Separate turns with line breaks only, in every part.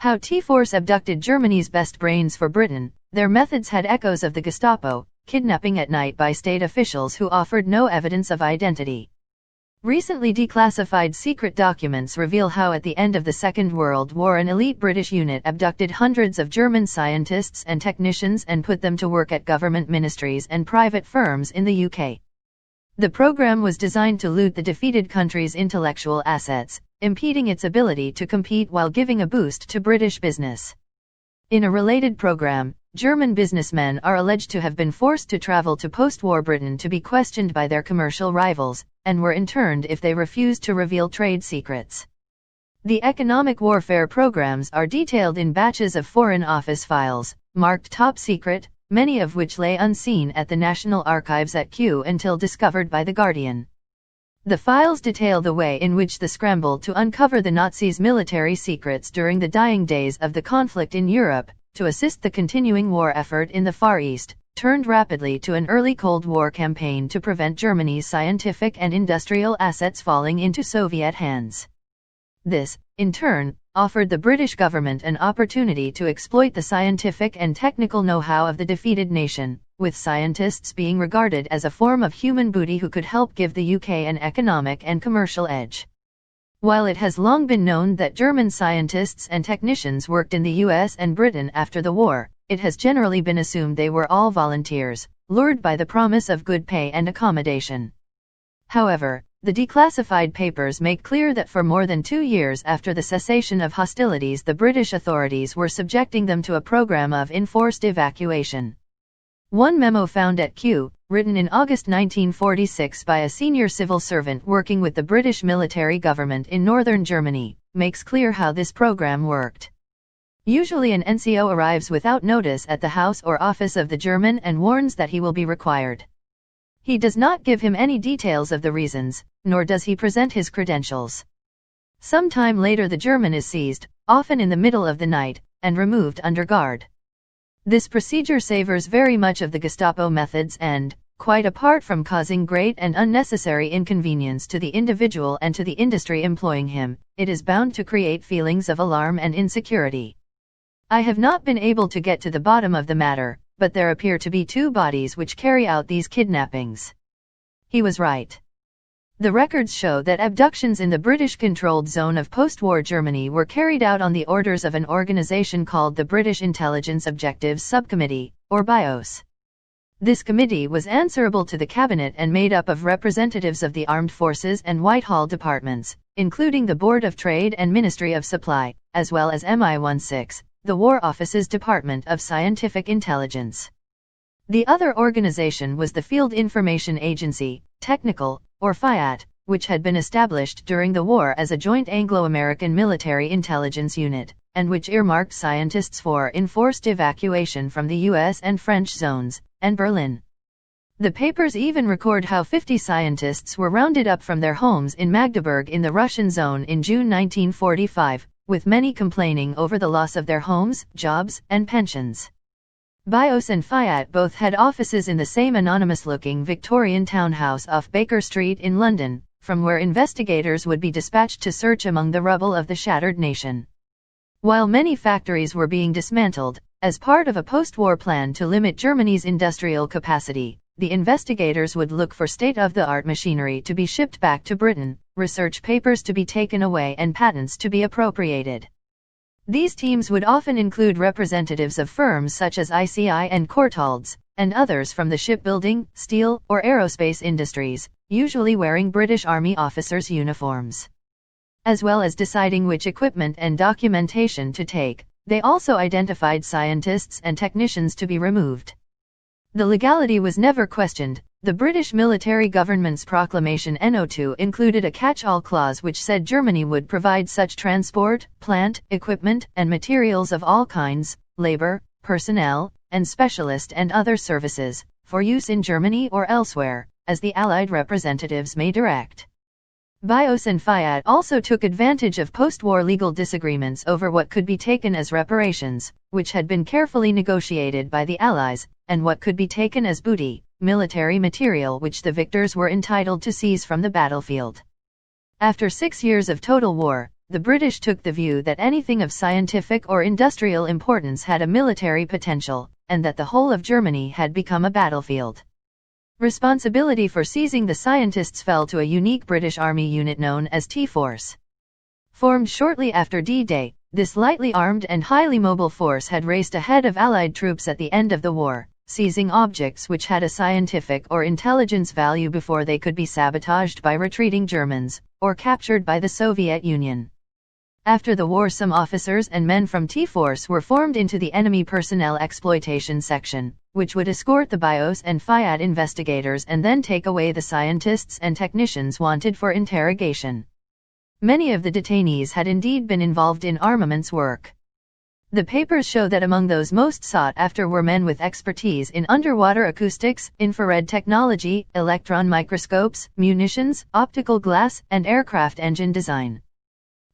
How T-Force abducted Germany's best brains for Britain. Their methods had echoes of the Gestapo, kidnapping at night by state officials who offered no evidence of identity. Recently declassified secret documents reveal how at the end of the Second World War an elite British unit abducted hundreds of German scientists and technicians and put them to work at government ministries and private firms in the UK. The program was designed to loot the defeated country's intellectual assets, impeding its ability to compete while giving a boost to British business. In a related program, German businessmen are alleged to have been forced to travel to post-war Britain to be questioned by their commercial rivals, and were interned if they refused to reveal trade secrets. The economic warfare programs are detailed in batches of Foreign Office files, marked top secret, many of which lay unseen at the National Archives at Kew until discovered by The Guardian. The files detail the way in which the scramble to uncover the Nazis' military secrets during the dying days of the conflict in Europe, to assist the continuing war effort in the Far East, turned rapidly to an early Cold War campaign to prevent Germany's scientific and industrial assets falling into Soviet hands. This, in turn, offered the British government an opportunity to exploit the scientific and technical know-how of the defeated nation, with scientists being regarded as a form of human booty who could help give the UK an economic and commercial edge. While it has long been known that German scientists and technicians worked in the US and Britain after the war, it has generally been assumed they were all volunteers, lured by the promise of good pay and accommodation. However, the declassified papers make clear that for more than 2 years after the cessation of hostilities, the British authorities were subjecting them to a program of enforced evacuation. One memo found at Kew, written in August 1946 by a senior civil servant working with the British military government in northern Germany, makes clear how this program worked. Usually an NCO arrives without notice at the house or office of the German and warns that he will be required. He does not give him any details of the reasons, nor does he present his credentials. Sometime later the German is seized, often in the middle of the night, and removed under guard. This procedure savors very much of the Gestapo methods and, quite apart from causing great and unnecessary inconvenience to the individual and to the industry employing him, it is bound to create feelings of alarm and insecurity. I have not been able to get to the bottom of the matter, but there appear to be 2 bodies which carry out these kidnappings. He was right. The records show that abductions in the British-controlled zone of post-war Germany were carried out on the orders of an organization called the British Intelligence Objectives Subcommittee, or BIOS. This committee was answerable to the cabinet and made up of representatives of the armed forces and Whitehall departments, including the Board of Trade and Ministry of Supply, as well as MI16, the War Office's Department of Scientific Intelligence. The other organization was the Field Information Agency, Technical, or FIAT, which had been established during the war as a joint Anglo-American military intelligence unit, and which earmarked scientists for enforced evacuation from the US and French zones, and Berlin. The papers even record how 50 scientists were rounded up from their homes in Magdeburg in the Russian zone in June 1945, with many complaining over the loss of their homes, jobs, and pensions. BIOS and FIAT both had offices in the same anonymous-looking Victorian townhouse off Baker Street in London, from where investigators would be dispatched to search among the rubble of the shattered nation. While many factories were being dismantled, as part of a post-war plan to limit Germany's industrial capacity, the investigators would look for state-of-the-art machinery to be shipped back to Britain, research papers to be taken away and patents to be appropriated. These teams would often include representatives of firms such as ICI and Courtaulds, and others from the shipbuilding, steel, or aerospace industries, usually wearing British Army officers' uniforms. As well as deciding which equipment and documentation to take, they also identified scientists and technicians to be removed. The legality was never questioned. The British military government's proclamation No2 included a catch-all clause which said Germany would provide such transport, plant, equipment, and materials of all kinds, labor, personnel, and specialist and other services, for use in Germany or elsewhere, as the Allied representatives may direct. BIOS and FIAT also took advantage of post-war legal disagreements over what could be taken as reparations, which had been carefully negotiated by the Allies, and what could be taken as booty, military material which the victors were entitled to seize from the battlefield. After 6 years of total war, the British took the view that anything of scientific or industrial importance had a military potential, and that the whole of Germany had become a battlefield. Responsibility for seizing the scientists fell to a unique British Army unit known as T-Force. Formed shortly after D-Day, this lightly armed and highly mobile force had raced ahead of Allied troops at the end of the war, seizing objects which had a scientific or intelligence value before they could be sabotaged by retreating Germans, or captured by the Soviet Union. After the war, some officers and men from T-Force were formed into the Enemy Personnel Exploitation Section, which would escort the BIOS and FIAT investigators and then take away the scientists and technicians wanted for interrogation. Many of the detainees had indeed been involved in armaments work. The papers show that among those most sought after were men with expertise in underwater acoustics, infrared technology, electron microscopes, munitions, optical glass, and aircraft engine design.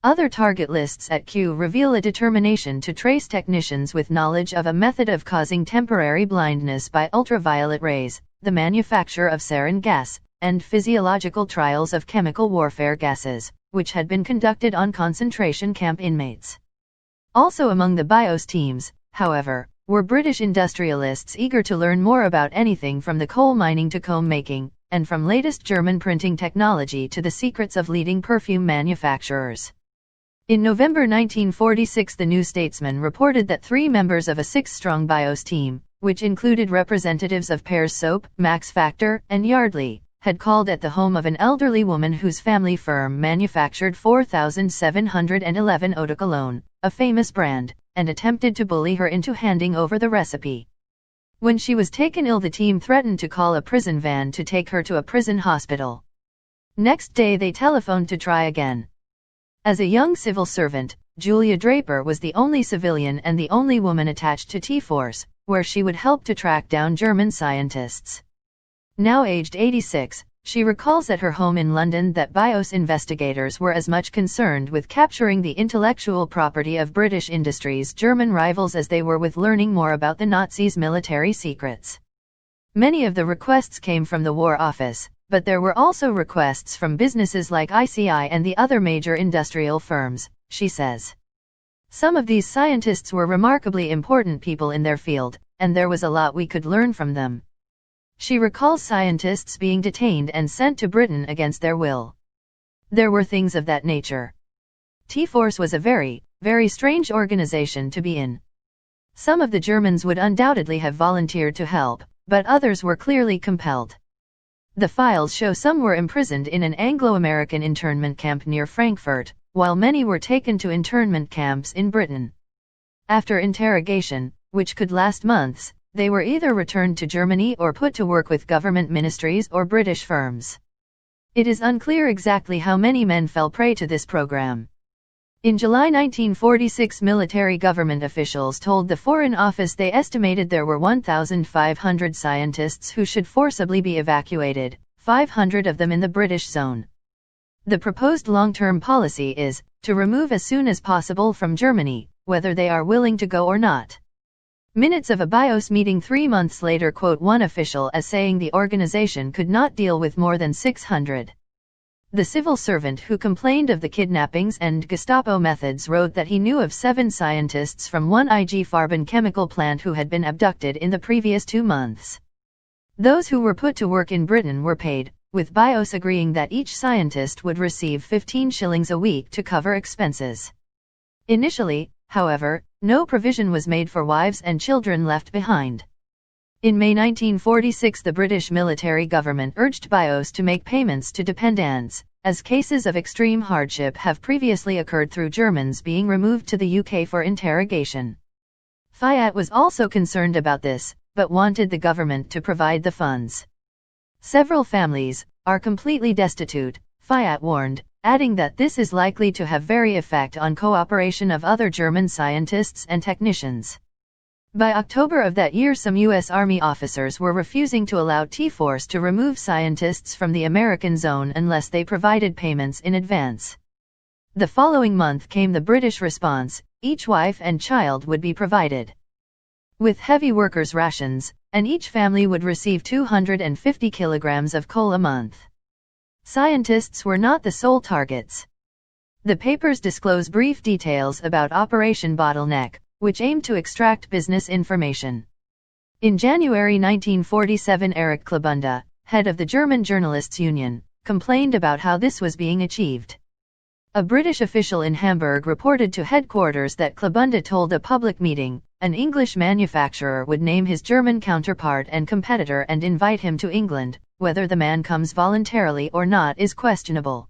Other target lists at Q reveal a determination to trace technicians with knowledge of a method of causing temporary blindness by ultraviolet rays, the manufacture of sarin gas, and physiological trials of chemical warfare gases, which had been conducted on concentration camp inmates. Also among the BIOS teams, however, were British industrialists eager to learn more about anything from the coal mining to comb making, and from latest German printing technology to the secrets of leading perfume manufacturers. In November 1946, the New Statesman reported that 3 members of a 6-strong BIOS team, which included representatives of 𝗧𝗿𝗱𝗶𝗁𝗱, Max Factor, and Yardley, had called at the home of an elderly woman whose family firm manufactured 4711 eau de cologne, a famous brand, and attempted to bully her into handing over the recipe. When she was taken ill, the team threatened to call a prison van to take her to a prison hospital. Next day they telephoned to try again. As a young civil servant, Julia Draper was the only civilian and the only woman attached to T-Force, where she would help to track down German scientists. Now aged 86, she recalls at her home in London that BIOS investigators were as much concerned with capturing the intellectual property of British Industries' German rivals as they were with learning more about the Nazis' military secrets. Many of the requests came from the War Office, but there were also requests from businesses like ICI and the other major industrial firms, she says. Some of these scientists were remarkably important people in their field, and there was a lot we could learn from them. She recalls scientists being detained and sent to Britain against their will. There were things of that nature. T-Force was a very, very strange organization to be in. Some of the Germans would undoubtedly have volunteered to help, but others were clearly compelled. The files show some were imprisoned in an Anglo-American internment camp near Frankfurt, while many were taken to internment camps in Britain. After interrogation, which could last months, they were either returned to Germany or put to work with government ministries or British firms. It is unclear exactly how many men fell prey to this program. In July 1946, military government officials told the Foreign Office they estimated there were 1,500 scientists who should forcibly be evacuated, 500 of them in the British zone. The proposed long-term policy is to remove as soon as possible from Germany, whether they are willing to go or not. Minutes of a BIOS meeting 3 months later quote one official as saying the organization could not deal with more than 600. The civil servant who complained of the kidnappings and Gestapo methods wrote that he knew of 7 scientists from one 𝗖𝗆𝗱𝗶𝗶𝗁𝗱 chemical plant who had been abducted in the previous 2 months. Those who were put to work in Britain were paid, with BIOS agreeing that each scientist would receive 15 shillings a week to cover expenses. Initially, however, no provision was made for wives and children left behind. In May 1946, the British military government urged BIOS to make payments to dependants, as cases of extreme hardship have previously occurred through Germans being removed to the UK for interrogation. FIAT was also concerned about this, but wanted the government to provide the funds. Several families are completely destitute, FIAT warned, adding that this is likely to have very effect on cooperation of other German scientists and technicians. By October of that year, some U.S. Army officers were refusing to allow T-Force to remove scientists from the American zone unless they provided payments in advance. The following month came the British response: each wife and child would be provided with heavy workers' rations, and each family would receive 250 kilograms of coal a month. Scientists were not the sole targets. The papers disclose brief details about Operation Bottleneck, which aimed to extract business information. In January 1947, Erich Klabunda, head of the German Journalists' Union, complained about how this was being achieved. A British official in Hamburg reported to headquarters that Klabunda told a public meeting, an English manufacturer would name his German counterpart and competitor and invite him to England. Whether the man comes voluntarily or not is questionable.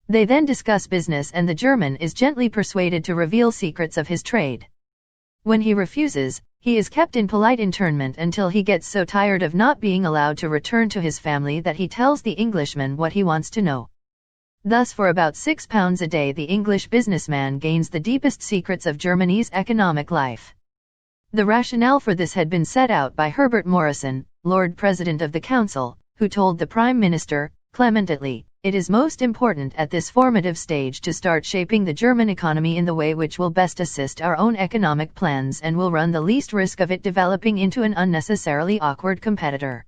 They then discuss business and the German is gently persuaded to reveal secrets of his trade. When he refuses, he is kept in polite internment until he gets so tired of not being allowed to return to his family that he tells the Englishman what he wants to know. Thus for about £6 a day the English businessman gains the deepest secrets of Germany's economic life. The rationale for this had been set out by Herbert Morrison, Lord President of the Council, who told the Prime Minister, Clement Attlee, "It is most important at this formative stage to start shaping the German economy in the way which will best assist our own economic plans and will run the least risk of it developing into an unnecessarily awkward competitor."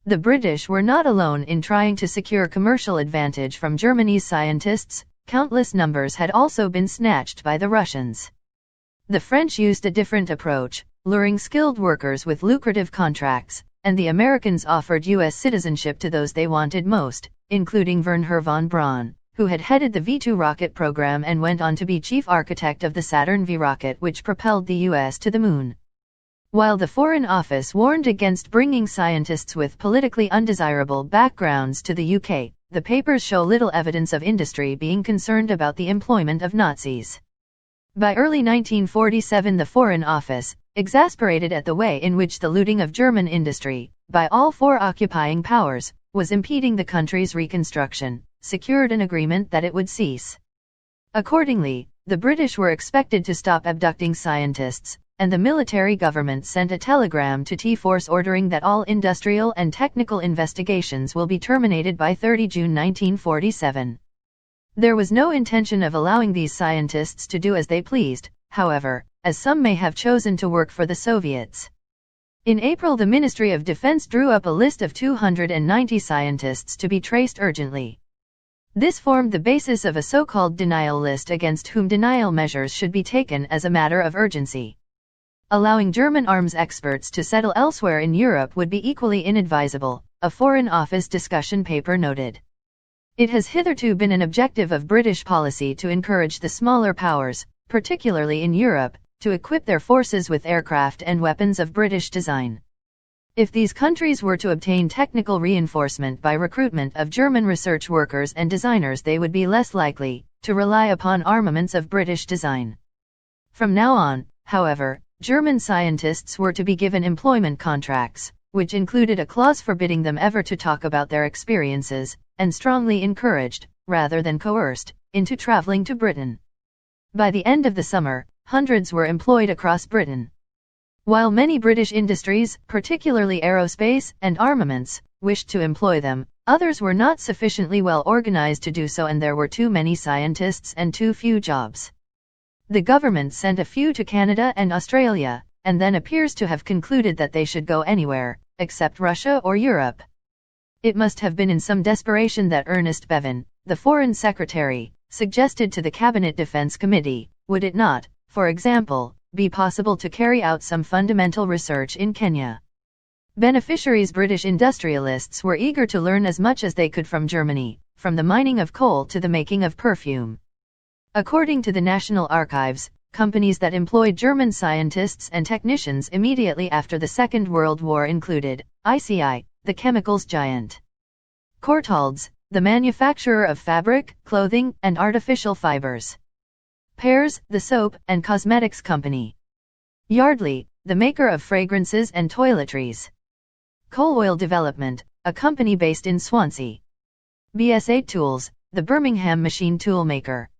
The British were not alone in trying to secure commercial advantage from Germany's scientists. Countless numbers had also been snatched by the Russians. The French used a different approach, luring skilled workers with lucrative contracts, and the Americans offered U.S. citizenship to those they wanted most, including Wernher von Braun, who had headed the V-2 rocket program and went on to be chief architect of the Saturn V rocket which propelled the U.S. to the moon. While the Foreign Office warned against bringing scientists with politically undesirable backgrounds to the UK, the papers show little evidence of industry being concerned about the employment of Nazis. By early 1947 the Foreign Office, exasperated at the way in which the looting of German industry, by all four occupying powers, was impeding the country's reconstruction, secured an agreement that it would cease. Accordingly, the British were expected to stop abducting scientists, and the military government sent a telegram to T-Force ordering that all industrial and technical investigations will be terminated by 30 June 1947. There was no intention of allowing these scientists to do as they pleased, however, as some may have chosen to work for the Soviets. In April the Ministry of Defense drew up a list of 290 scientists to be traced urgently. This formed the basis of a so-called denial list against whom denial measures should be taken as a matter of urgency. Allowing German arms experts to settle elsewhere in Europe would be equally inadvisable, a Foreign Office discussion paper noted. It has hitherto been an objective of British policy to encourage the smaller powers, particularly in Europe, to equip their forces with aircraft and weapons of British design. If these countries were to obtain technical reinforcement by recruitment of German research workers and designers, they would be less likely to rely upon armaments of British design. From now on, however, German scientists were to be given employment contracts, which included a clause forbidding them ever to talk about their experiences, and strongly encouraged, rather than coerced, into traveling to Britain. By the end of the summer, hundreds were employed across Britain. While many British industries, particularly aerospace and armaments, wished to employ them, others were not sufficiently well organized to do so, and there were too many scientists and too few jobs. The government sent a few to Canada and Australia, and then appears to have concluded that they should go anywhere, except Russia or Europe. It must have been in some desperation that Ernest Bevin, the Foreign Secretary, suggested to the Cabinet Defense Committee, would it not, for example, be possible to carry out some fundamental research in Kenya? Beneficiaries British industrialists were eager to learn as much as they could from Germany, from the mining of coal to the making of perfume. According to the National Archives, companies that employed German scientists and technicians immediately after the Second World War included ICI, the chemicals giant; Courtaulds, the manufacturer of fabric, clothing, and artificial fibers; Pears, the soap and cosmetics company; Yardley, the maker of fragrances and toiletries; Coal Oil Development, a company based in Swansea; BS8 Tools, the Birmingham machine tool maker.